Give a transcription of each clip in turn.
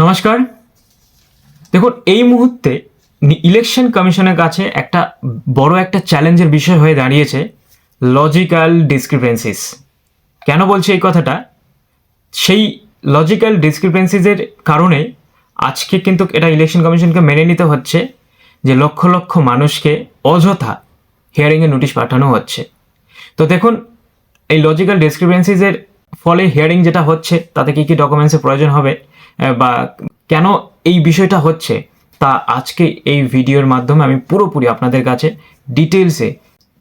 নমস্কার। দেখুন, এই মুহূর্তে ইলেকশন কমিশনের কাছে একটা বড় একটা চ্যালেঞ্জের বিষয় হয়ে দাঁড়িয়েছে লজিক্যাল ডিসক্রিপেন্সিস। কেন বলছি এই কথাটা? সেই লজিক্যাল ডিসক্রিপেন্সিসের কারণে আজকে কিন্তু এটা ইলেকশন কমিশনকে মেনে নিতে হচ্ছে যে লক্ষ লক্ষ মানুষকে অযথা হিয়ারিংয়ের নোটিশ পাঠানো হচ্ছে। তো দেখুন, এই লজিক্যাল ডিসক্রিপেন্সিসের ফলে হিয়ারিং যেটা হচ্ছে তাতে কী কী ডকুমেন্টসের প্রয়োজন হবে বা কেন এই বিষয়টা হচ্ছে তা আজকে এই ভিডিওর মাধ্যমে আমি পুরোপুরি আপনাদের কাছে ডিটেলসে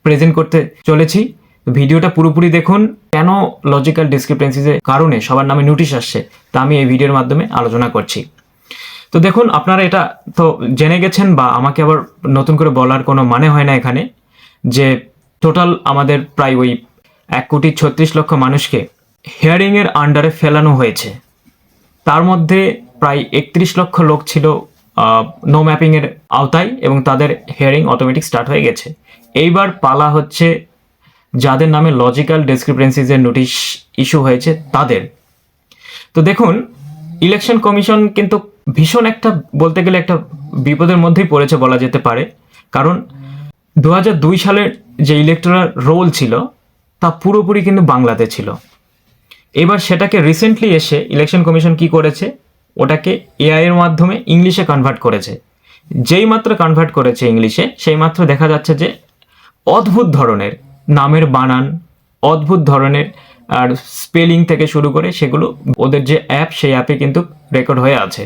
প্রেজেন্ট করতে চলেছি। ভিডিওটা পুরোপুরি দেখুন। কেন লজিক্যাল ডিসক্রিপেন্সিসের কারণে সবার নামে নোটিশ আসছে তা আমি এই ভিডিওর মাধ্যমে আলোচনা করছি। তো দেখুন, আপনারা এটা তো জেনে গেছেন বা আমাকে আবার নতুন করে বলার কোনো মানে হয় না এখানে, যে টোটাল আমাদের প্রায় ওই 1,36,00,000 মানুষকে হিয়ারিংয়ের আন্ডারে ফেলানো হয়েছে। তার মধ্যে প্রায় 31 লক্ষ লোক ছিল নো ম্যাপিংয়ের আওতায় এবং তাদের হিয়ারিং অটোমেটিক স্টার্ট হয়ে গেছে। এইবার পালা হচ্ছে যাদের নামে লজিক্যাল ডিসক্রিপেন্সিসের নোটিশ ইস্যু হয়েছে তাদের। তো দেখুন, ইলেকশন কমিশন কিন্তু ভীষণ একটা বলতে গেলে একটা বিপদের মধ্যেই পড়েছে বলা যেতে পারে। কারণ 2002 সালের যে ইলেকটোরাল রোল ছিল তা পুরোপুরি কিন্তু বাংলাতে ছিল। এবার সেটাকে রিসেন্টলি এসে ইলেকশন কমিশন কি করেছে, ওটাকে এআই এর মাধ্যমে ইংলিশে কনভার্ট করেছে। যেই মাত্র কনভার্ট করেছে ইংলিশে, সেই মাত্র দেখা যাচ্ছে যে অদ্ভুত ধরনের নামের বানান, অদ্ভুত ধরনের আর স্পেলিং থেকে শুরু করে সেগুলো ওদের যে অ্যাপ, সেই অ্যাপে কিন্তু রেকর্ড হয়ে আছে।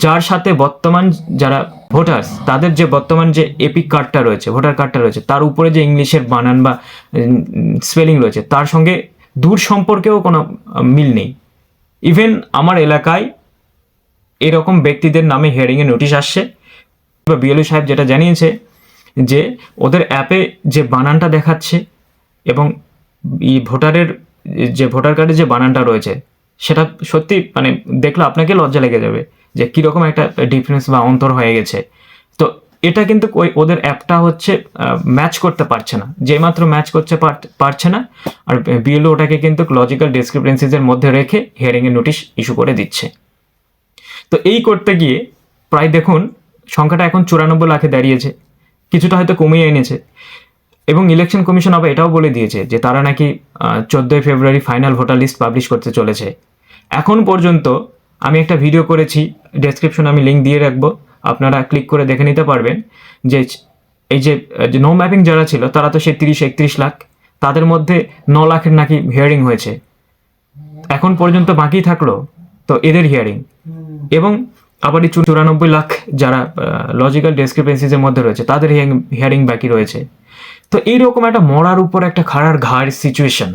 যার সাথে বর্তমান যারা ভোটার্স, তাদের যে বর্তমান যে এপিক কার্ডটা রয়েছে, ভোটার কার্ডটা রয়েছে, তার উপরে যে ইংলিশের বানান বা স্পেলিং রয়েছে তার সঙ্গে দূর সম্পর্কেও কোনো মিল নেই। ইভেন আমার এলাকায় এরকম ব্যক্তিদের নামে হিয়ারিংয়ে নোটিশ আসছে। বিএলও সাহেব যেটা জানিয়েছে যে ওদের অ্যাপে যে বানানটা দেখাচ্ছে এবং এই ভোটারের যে ভোটার কার্ডের যে বানানটা রয়েছে সেটা সত্যি মানে দেখলে আপনাকে লজ্জা লেগে যাবে যে কীরকম একটা ডিফারেন্স বা অন্তর হয়ে গেছে। তো এটা কিন্তু ওদের অ্যাপটা হচ্ছে ম্যাচ করতে পারছে না, যেমাত্র ম্যাচ করতে পারছে না আর বিএলও ওটাকে কিন্তু লজিক্যাল ডিসক্রিপেন্সিসের মধ্যে রেখে হিয়ারিংয়ের নোটিশ ইস্যু করে দিচ্ছে। তো এই করতে গিয়ে প্রায় দেখুন সংখ্যাটা এখন 94 লাখে দাঁড়িয়েছে, কিছুটা হয়তো কমিয়ে এনেছে। এবং ইলেকশন কমিশন আবার এটাও বলে দিয়েছে যে তারা নাকি 14 ফেব্রুয়ারি ফাইনাল ভোটার লিস্ট পাবলিশ করতে চলেছে। এখন পর্যন্ত আমি একটা ভিডিও করেছি, ডেসক্রিপশনে আমি লিঙ্ক দিয়ে রাখবো, আপনারা ক্লিক করে দেখে নিতে পারবেন যে এই যে নো ম্যাপিং যারা ছিল তারা তো সেই 30-31 লাখ, তাদের মধ্যে 9 লাখের নাকি হিয়ারিং হয়েছে। এখন পর্যন্ত বাকি থাকলো তো এদের হিয়ারিং, এবং আবার এই 94 লাখ যারা লজিক্যাল ডিসক্রিপেন্সিসের মধ্যে রয়েছে তাদের হিয়ারিং বাকি রয়েছে। তো এইরকম একটা মরার উপর একটা খাড়ার ঘাড় সিচুয়েশন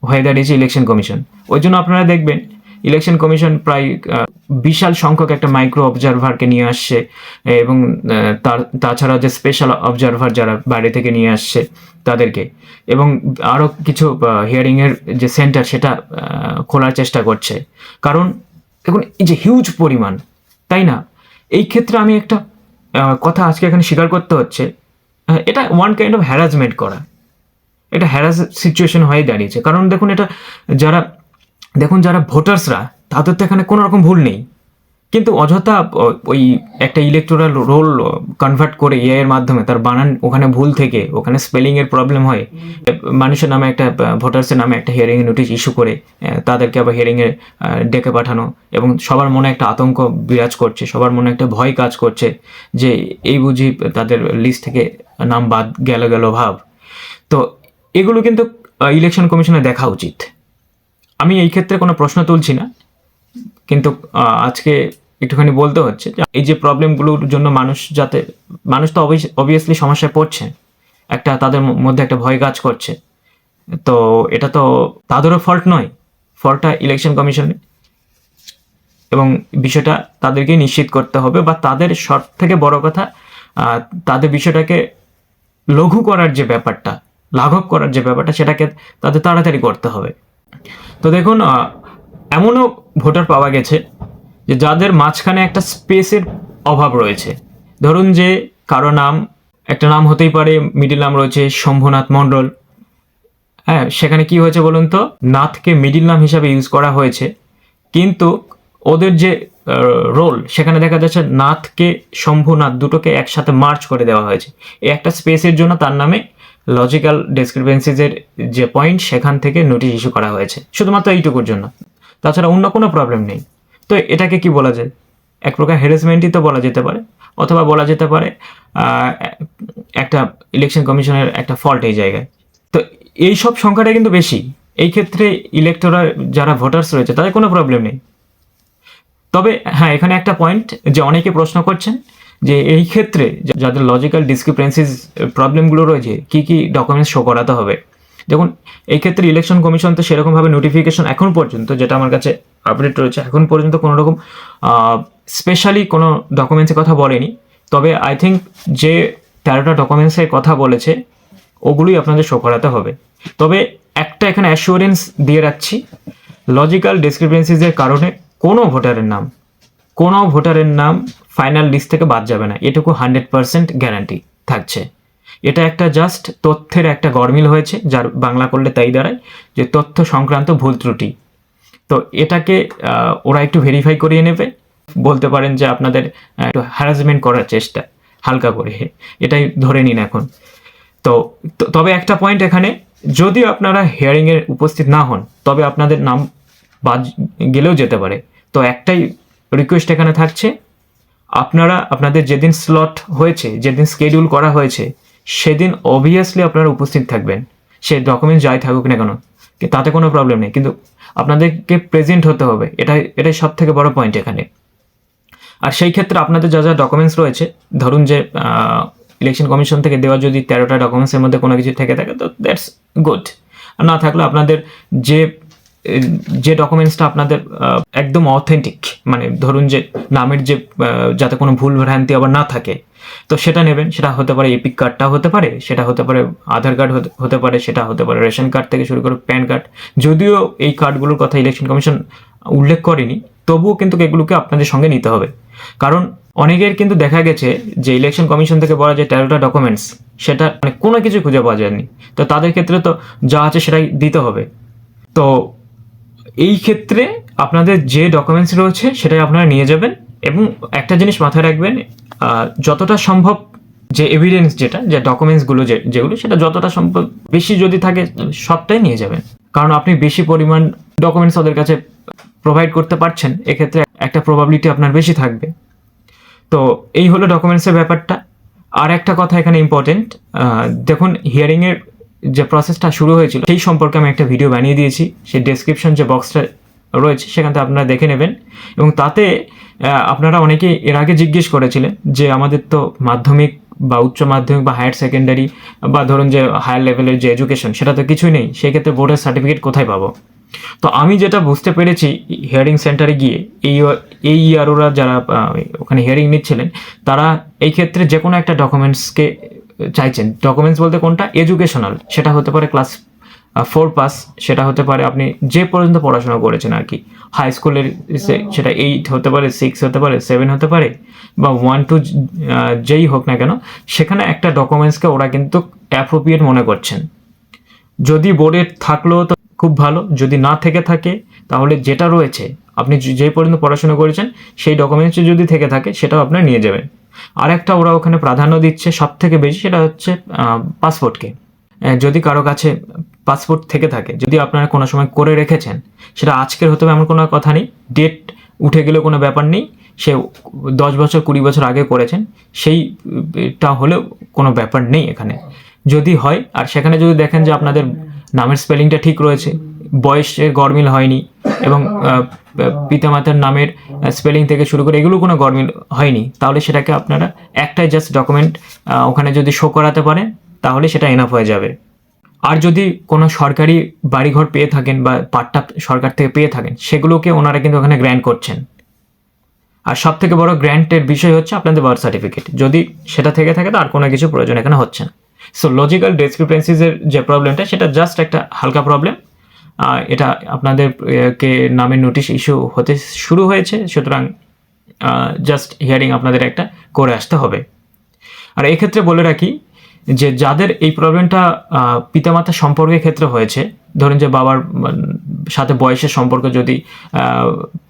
হয়ে দাঁড়িয়েছে ইলেকশন কমিশন। ওই জন্য আপনারা দেখবেন ইলেকশন কমিশন প্রায় বিশাল সংখ্যক একটা মাইক্রো অবজারভারকে নিয়ে আসছে এবং তাছাড়া যে স্পেশাল অবজারভার যারা বাইরে থেকে নিয়ে আসছে তাদেরকে, এবং আরও কিছু হিয়ারিংয়ের যে সেন্টার সেটা খোলার চেষ্টা করছে। কারণ দেখুন এই যে হিউজ পরিমাণ, তাই না? এই ক্ষেত্রে আমি একটা কথা আজকে এখানে স্বীকার করতে হচ্ছে, এটা ওয়ান কাইন্ড অফ হ্যারাসমেন্ট করা, এটা হ্যারাস সিচুয়েশন হয়ে দাঁড়িয়েছে। কারণ দেখুন এটা যারা ভোটার্সরা তাদের তো এখানে কোনো রকম ভুল নেই, কিন্তু অযথা ওই একটা ইলেকটোরাল রোল কনভার্ট করে এআই এর মাধ্যমে তার বানান ওখানে ভুল থেকে ওখানে স্পেলিংয়ের প্রবলেম হয়, মানুষের নামে একটা ভোটার্সের নামে একটা হিয়ারিংয়ের নোটিশ ইস্যু করে তাদেরকে আবার হিয়ারিংয়ে ডেকে পাঠানো, এবং সবার মনে একটা আতঙ্ক বিরাজ করছে, সবার মনে একটা ভয় কাজ করছে যে এই বুঝি তাদের লিস্ট থেকে নাম বাদ গেল ভাব। তো এগুলো কিন্তু ইলেকশন কমিশনে দেখা উচিত। আমি এই ক্ষেত্রে কোনো প্রশ্ন তুলছি না, কিন্তু আজকে একটুখানি বলতে হচ্ছে যে এই যে প্রবলেমগুলোর জন্য মানুষ তো অবভিয়াসলি সমস্যায় পড়ছে, একটা তাদের মধ্যে একটা ভয় কাজ করছে। তো এটা তো তাদেরও ফল্ট নয়, ফল্টটা ইলেকশন কমিশনে, এবং বিষয়টা তাদেরকেই নিশ্চিত করতে হবে, বা তাদের সব থেকে বড় কথা তাদের বিষয়টাকে লঘু করার যে ব্যাপারটা, লাঘব করার যে ব্যাপারটা সেটাকে তাদের তাড়াতাড়ি করতে হবে। তো দেখুন, এমনও ভোটার পাওয়া গেছে যে যাদের মাঝখানে একটা স্পেসের অভাব রয়েছে। ধরুন যে কারো নাম, একটা নাম হতেই পারে, মিডিল নাম রয়েছে শম্ভুনাথ মণ্ডল, হ্যাঁ, সেখানে কি হয়েছে বলুন তো, নাথকে মিডিল নাম হিসাবে ইউজ করা হয়েছে, কিন্তু ওদের যে রোল, সেখানে দেখা যাচ্ছে নাথকে শম্ভুনাথ দুটোকে একসাথে মার্চ করে দেওয়া হয়েছে এই একটা স্পেসের জন্য। তার নামে লজিক্যাল ডিসক্রিপেন্সিজের যে পয়েন্ট সেখান থেকে নোটিশ ইস্যু করা হয়েছে শুধুমাত্র এইটুকুর জন্য, তাছাড়া অন্য কোনো প্রবলেম নেই। তো এটাকে কি বলা যায়? এক প্রকার হ্যারাসমেন্টই তো বলা যেতে পারে, অথবা বলা যেতে পারে একটা ইলেকশন কমিশনের একটা ফল্ট এই জায়গায়। তো এই সব সংখ্যাটা কিন্তু বেশি। এই ক্ষেত্রে ইলেক্টোরাল যারা ভোটার্স রয়েছে তাদের কোনো প্রবলেম নেই। তবে হ্যাঁ, এখানে একটা পয়েন্ট যে অনেকে প্রশ্ন করছেন যে এই ক্ষেত্রে যাদের লজিক্যাল ডিসক্রিপেন্সিস প্রবলেমগুলো রয়েছে কী কী ডকুমেন্টস শো করাতে হবে। দেখুন, এই ক্ষেত্রে ইলেকশন কমিশন তো সেরকমভাবে নোটিফিকেশন এখন পর্যন্ত, যেটা আমার কাছে আপডেট রয়েছে, এখন পর্যন্ত কোনো রকম স্পেশালি কোনো ডকুমেন্টসের কথা বলেনি। তবে আই থিঙ্ক যে 13টা ডকুমেন্টসের কথা বলেছে ওগুলোই আপনাদের শো করাতে হবে। তবে একটা এখানে অ্যাসিওরেন্স দিয়ে রাখছি, লজিক্যাল ডিসক্রিপেন্সিসের কারণে কোনো ভোটারের নাম ফাইনাল লিস্ট থেকে বাদ যাবে না, এটুকু 100% গ্যারান্টি থাকছে। এটা একটা জাস্ট তথ্যের একটা গরমিল হয়েছে, যার বাংলা করলে তাই দাঁড়ায় যে তথ্য সংক্রান্ত ভুল ত্রুটি। তো এটাকে ওরা একটু ভেরিফাই করিয়ে নেবে, বলতে পারেন যে আপনাদের একটু হ্যারাসমেন্ট করার চেষ্টা হালকা করে, এটাই ধরে নিন এখন। তো তবে একটা পয়েন্ট এখানে, যদি আপনারা হিয়ারিংয়ে উপস্থিত না হন তবে আপনাদের নাম বাদ গেলেও যেতে পারে। তো একটাই রিকোয়েস্ট এখানে থাকছে, আপনারা আপনাদের যেদিন স্লট হয়েছে, যেদিন শিডিউল করা হয়েছে, সেদিন অবভিয়াসলি আপনারা উপস্থিত থাকবেন। সে ডকুমেন্ট যাই থাকুক না কেন, তাতে কোনো প্রবলেম নেই, কিন্তু আপনাদেরকে প্রেজেন্ট হতে হবে। এটাই সব থেকে বড় পয়েন্ট এখানে। আর সেই ক্ষেত্রে আপনাদের যা যা ডকুমেন্টস রয়েছে, ধরুন যে ইলেকশন কমিশন থেকে দেওয়া যদি 13টা ডকুমেন্টসের মধ্যে কোনো কিছু থেকে থাকে তো দ্যাটস গুড। আর না থাকলে আপনাদের যে ডকুমেন্টসটা আপনাদের একদম অথেন্টিক, মানে ধরুন যে নামের যে যাতে কোনো ভুল ভ্রান্তি আবার না থাকে, তো সেটা নেবেন। সেটা হতে পারে এপিক কার্ডটা হতে পারে, সেটা হতে পারে আধার কার্ড হতে পারে, সেটা হতে পারে রেশন কার্ড থেকে শুরু করে প্যান কার্ড। যদিও এই কার্ডগুলোর কথা ইলেকশন কমিশন উল্লেখ করেনি, তবুও কিন্তু এগুলোকে আপনাদের সঙ্গে নিতে হবে। কারণ অনেকের কিন্তু দেখা গেছে যে ইলেকশন কমিশন থেকে বলা যে 13টা ডকুমেন্টস, সেটা মানে কোনো কিছু খুঁজে পাওয়া যায়নি। তো তাদের ক্ষেত্রে তো যা আছে সেটাই দিতে হবে। তো এই ক্ষেত্রে আপনাদের যে ডকুমেন্টস রয়েছে সেটাই আপনারা নিয়ে যাবেন। এবং একটা জিনিস মাথায় রাখবেন, যতটা সম্ভব যে এভিডেন্স যে ডকুমেন্টসগুলো যেগুলো, সেটা যতটা সম্ভব বেশি যদি থাকে সবটাই নিয়ে যাবেন। কারণ আপনি বেশি পরিমাণ ডকুমেন্টস ওদের কাছে প্রোভাইড করতে পারছেন, এক্ষেত্রে একটা প্রবাবিলিটি আপনার বেশি থাকবে। তো এই হলো ডকুমেন্টসের ব্যাপারটা। আর একটা কথা এখানে ইম্পর্টেন্ট, দেখুন হিয়ারিংয়ের যে প্রসেসটা শুরু হয়েছিল সেই সম্পর্কে আমি একটা ভিডিও বানিয়ে দিয়েছি, সেই ডেসক্রিপশন যে বক্সটা রয়েছে সেখান থেকে আপনারা দেখে নেবেন। এবং তাতে আপনারা অনেকে এর আগে জিজ্ঞেস করেছিলেন যে আমাদের তো মাধ্যমিক বা উচ্চ মাধ্যমিক বা হায়ার সেকেন্ডারি বা ধরুন যে হায়ার লেভেলের যে এডুকেশন, সেটা তো কিছুই নেই, সেক্ষেত্রে বোর্ডের সার্টিফিকেট কোথায় পাবো? তো আমি যেটা বুঝতে পেরেছি হিয়ারিং সেন্টারে গিয়ে, এই ইয়ারোরা যারা ওখানে হিয়ারিং নিচ্ছিলেন, তারা এই ক্ষেত্রে যে কোনো একটা ডকুমেন্টসকে চাইছেন। ডকুমেন্টস বলতে কোনটা? এডুকেশনাল, সেটা হতে পারে ক্লাস 4 পাস, সেটা হতে পারে আপনি যে পর্যন্ত পড়াশোনা করেছেন আর কি, হাই স্কুলের সেটা 8 হতে পারে, 6 হতে পারে, 7 হতে পারে, বা 1 2 যেই হোক না কেন, সেখানে একটা ডকুমেন্টসকে ওরা কিন্তু অ্যাপ্রোপ্রিয়েট মনে করছেন। যদি বোর্ডের থাকলেও তো খুব ভালো, যদি না থেকে থাকে তাহলে যেটা রয়েছে আপনি যে পর্যন্ত পড়াশোনা করেছেন সেই ডকুমেন্টস যদি থেকে থাকে সেটাও আপনার নিয়ে যাবেন। আর একটা ওরা ওখানে প্রাধান্য দিচ্ছে সব থেকে বেশি, সেটা হচ্ছে পাসপোর্টকে। যদি কারো কাছে পাসপোর্ট থেকে থাকে, যদি আপনারা কোনো সময় করে রেখেছেন, সেটা আজকের হতে হবে এমন কোনো কথা নেই, ডেট উঠে গেলেও কোনো ব্যাপার নেই, সে 10 বছর 20 বছর আগে করেছেন সেইটা হলেও কোনো ব্যাপার নেই এখানে। যদি হয় আর সেখানে যদি দেখেন যে আপনাদের নামের স্পেলিংটা ঠিক রয়েছে, বয়সের গরমিল হয়নি, এবং পিতামাতার নামের স্পেলিং থেকে শুরু করে এগুলো কোনো গরমিল হয়নি, তাহলে সেটাকে আপনারা একটাই জাস্ট ডকুমেন্ট ওখানে যদি শো করাতে পারেন তাহলে সেটা এনাফ হয়ে যাবে। আর যদি কোনো সরকারি বাড়িঘর পেয়ে থাকেন বা পাট্টা সরকার থেকে পেয়ে থাকেন, সেগুলোকে ওনারা কিন্তু ওখানে গ্র্যান্ট করছেন। আর সব থেকে বড় গ্র্যান্টের বিষয় হচ্ছে আপনাদের বার্থ সার্টিফিকেট, যদি সেটা থেকে থাকে তো আর কোনো কিছু প্রয়োজন এখানে হচ্ছে না। সো লজিক্যাল ডিসক্রিপেন্সিসের যে প্রবলেমটা, সেটা জাস্ট একটা হালকা প্রবলেম। এটা আপনাদেরকে নামের নোটিশ ইস্যু হতে শুরু হয়েছে, সুতরাং জাস্ট হিয়ারিং আপনাদের একটা করে আসতে হবে। আর এক্ষেত্রে বলে রাখি যে যাদের এই প্রবলেমটা পিতামাতা সম্পর্কের ক্ষেত্রে হয়েছে, ধরুন যে বাবার সাথে বয়সের সম্পর্ক যদি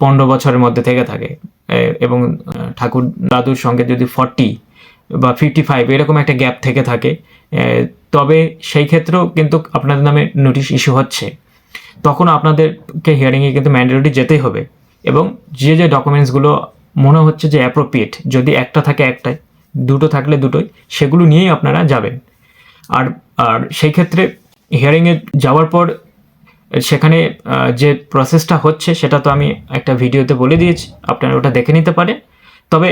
15 বছরের মধ্যে থেকে থাকে এবং ঠাকুর দাদুর সঙ্গে যদি 40 বা 55 এরকম একটা গ্যাপ থেকে থাকে, তবে সেই ক্ষেত্রেও কিন্তু আপনাদের নামে নোটিশ ইস্যু হচ্ছে। তখন আপনাদেরকে হিয়ারিংয়ে কিন্তু ম্যান্ডেটরি যেতেই হবে, এবং যে যে ডকুমেন্টসগুলো মনে হচ্ছে যে অ্যাপ্রোপ্রিয়েট, যদি একটা থাকে একটাই, দুটো থাকলে দুটোই, সেগুলো নিয়েই আপনারা যাবেন। আর আর সেই ক্ষেত্রে হিয়ারিংয়ে যাওয়ার পর সেখানে যে প্রসেসটা হচ্ছে সেটা তো আমি একটা ভিডিওতে বলে দিয়েছি, আপনারা ওটা দেখে নিতে পারেন। তবে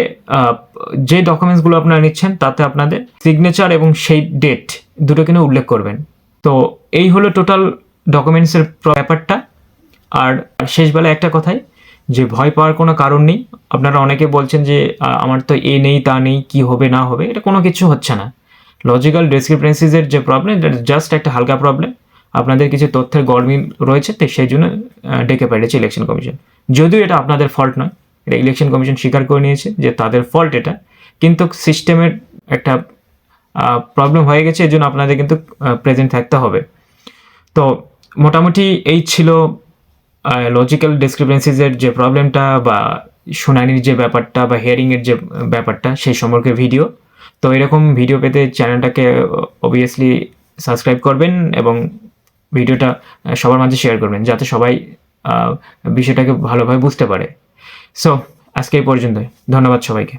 যে ডকুমেন্টসগুলো আপনারা নিচ্ছেন তাতে আপনাদের সিগনেচার এবং সেই ডেট দুটো কিন্তু উল্লেখ করবেন। তো এই হলো টোটাল ডকুমেন্টসের ব্যাপারটা। আর শেষবেলায় একটা কথাই, যে ভয় পাওয়ার কোনো কারণ নেই। আপনারা অনেকে বলছেন যে আমার তো এ নেই তা নেই, কি হবে না হবে, এটা কোনো কিছু হচ্ছে না। লজিক্যাল ডিসক্রিপেন্সিসের যে প্রবলেম, এটা জাস্ট একটা হালকা প্রবলেম। আপনাদের কিছু তথ্যের গরমিল রয়েছে, তাই সেই জন্য ডেকে পাঠিয়েছে ইলেকশন কমিশন। যদিও এটা আপনাদের ফল্ট নয়, এটা ইলেকশন কমিশন স্বীকার করে নিয়েছে যে তাদের ফল্ট এটা, কিন্তু সিস্টেমের একটা প্রবলেম হয়ে গেছে, এর জন্য আপনাদের কিন্তু প্রেজেন্ট থাকতে হবে। তো মোটামুটি এই ছিল লজিক্যাল ডিসক্রিপেন্সিসের যে প্রবলেমটা, বা শুনানির যে ব্যাপারটা, বা হিয়ারিংয়ের যে ব্যাপারটা, সেই সম্পর্কে ভিডিও। তো এরকম ভিডিও পেতে চ্যানেলটাকে অবভিয়াসলি সাবস্ক্রাইব করবেন এবং ভিডিওটা সবার মাঝে শেয়ার করবেন, যাতে সবাই বিষয়টাকে ভালোভাবে বুঝতে পারে। সো আজকে এই পর্যন্তই। ধন্যবাদ সবাইকে।